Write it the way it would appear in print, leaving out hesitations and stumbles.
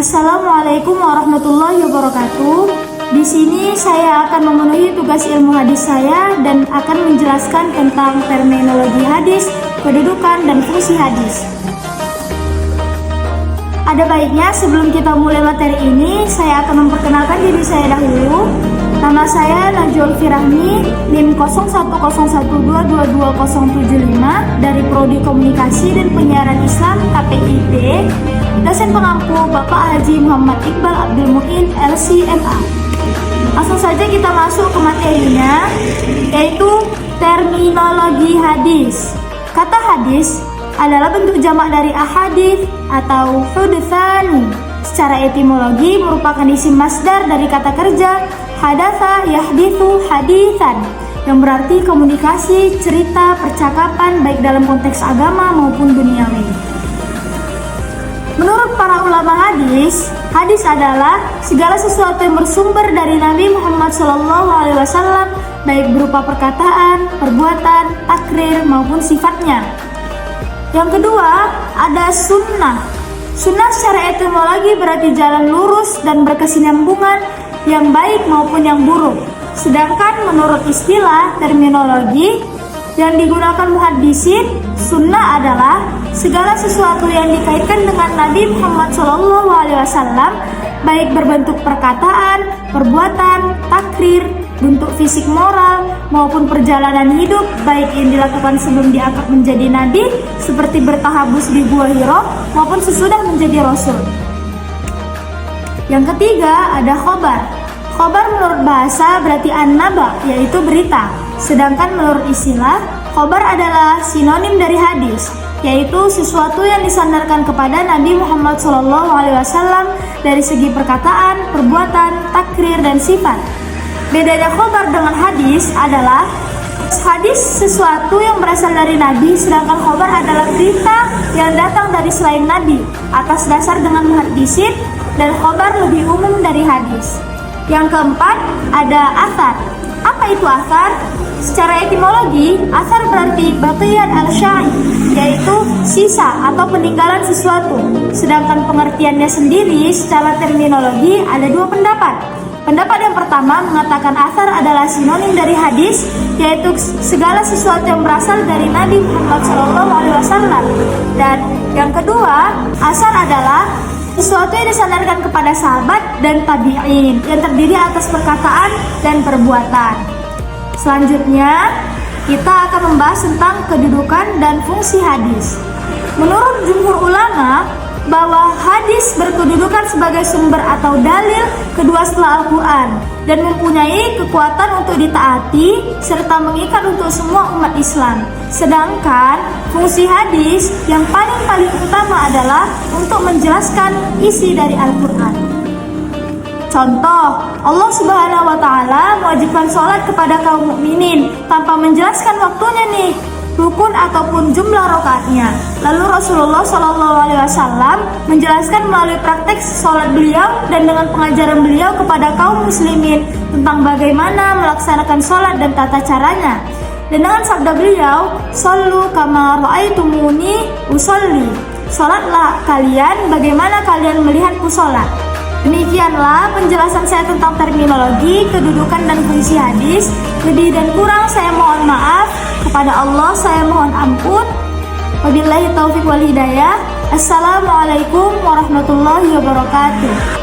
Assalamualaikum warahmatullahi wabarakatuh. Di sini saya akan memenuhi tugas ilmu hadis saya dan akan menjelaskan tentang terminologi hadis, kedudukan, dan fungsi hadis. Ada baiknya sebelum kita mulai materi ini, saya akan memperkenalkan diri saya dahulu. Nama saya Najul Firahmi, NIM 0101222075 dari Prodi Komunikasi dan Penyiaran Islam KPIP, dosen pengampu Bapak Haji Muhammad Iqbal Abdul Muin LCMA. Langsung saja kita masuk ke materinya, yaitu terminologi hadis. Kata hadis adalah bentuk jamak dari ahadits atau hudtsani. Secara etimologi merupakan isim masdar dari kata kerja hadatsa yahditsu haditsan, yang berarti komunikasi, cerita, percakapan baik dalam konteks agama maupun duniawi. Menurut para ulama hadis, hadis adalah segala sesuatu yang bersumber dari Nabi Muhammad SAW, baik berupa perkataan, perbuatan, takrir maupun sifatnya. Yang kedua, ada sunnah. Sunnah secara etimologi berarti jalan lurus dan berkesinambungan, yang baik maupun yang buruk. Sedangkan menurut istilah terminologi yang digunakan muhaddisin, sunnah adalah segala sesuatu yang dikaitkan dengan Nabi Muhammad SAW, baik berbentuk perkataan, perbuatan, takrir, bentuk fisik moral, maupun perjalanan hidup, baik yang dilakukan sebelum diangkat menjadi nabi, seperti bertahabus di Gua Hiro, maupun sesudah menjadi rasul. Yang ketiga ada khobar. Khobar menurut bahasa berarti an-naba, yaitu berita. Sedangkan menurut istilah, khobar adalah sinonim dari hadis, yaitu sesuatu yang disandarkan kepada Nabi Muhammad SAW dari segi perkataan, perbuatan, takrir, dan sifat. Bedanya khobar dengan hadis adalah hadis sesuatu yang berasal dari Nabi, sedangkan khobar adalah berita yang datang dari selain Nabi atas dasar dengan muhaddisin, dan khobar lebih umum dari hadis. Yang keempat ada athar. Apa itu athar? Secara etimologi, athar berarti baqiyat al-syai', yaitu sisa atau peninggalan sesuatu. Sedangkan pengertiannya sendiri secara terminologi ada dua pendapat. Pendapat yang pertama mengatakan athar adalah sinonim dari hadis, yaitu segala sesuatu yang berasal dari Nabi Muhammad SAW. Dan yang kedua, athar adalah sesuatu yang disandarkan kepada sahabat dan tabi'in, yang terdiri atas perkataan dan perbuatan. Selanjutnya, kita akan membahas tentang kedudukan dan fungsi hadis. Menurut jumhur ulama, bahwa hadis berkedudukan sebagai sumber atau dalil kedua setelah Al-Quran dan mempunyai kekuatan untuk ditaati serta mengikat untuk semua umat Islam. Sedangkan fungsi hadis yang paling utama adalah untuk menjelaskan isi dari Al-Quran. Contoh, Allah Subhanahu wa Ta'ala mewajibkan sholat kepada kaum mukminin tanpa menjelaskan waktunya nih, rukun ataupun jumlah rakaatnya. Lalu Rasulullah SAW menjelaskan melalui praktek sholat beliau dan dengan pengajaran beliau kepada kaum muslimin tentang bagaimana melaksanakan sholat dan tata caranya. Dan dengan sabda beliau, "Shollu kama ra'aitumuni usolli." Sholatlah kalian bagaimana kalian melihatku sholat. Demikianlah penjelasan saya tentang terminologi, kedudukan, dan fungsi hadis. Lebih dan kurang saya mohon maaf. Kepada Allah saya mohon ampun. Wabillahi taufiq wal hidayah. Assalamualaikum warahmatullahi wabarakatuh.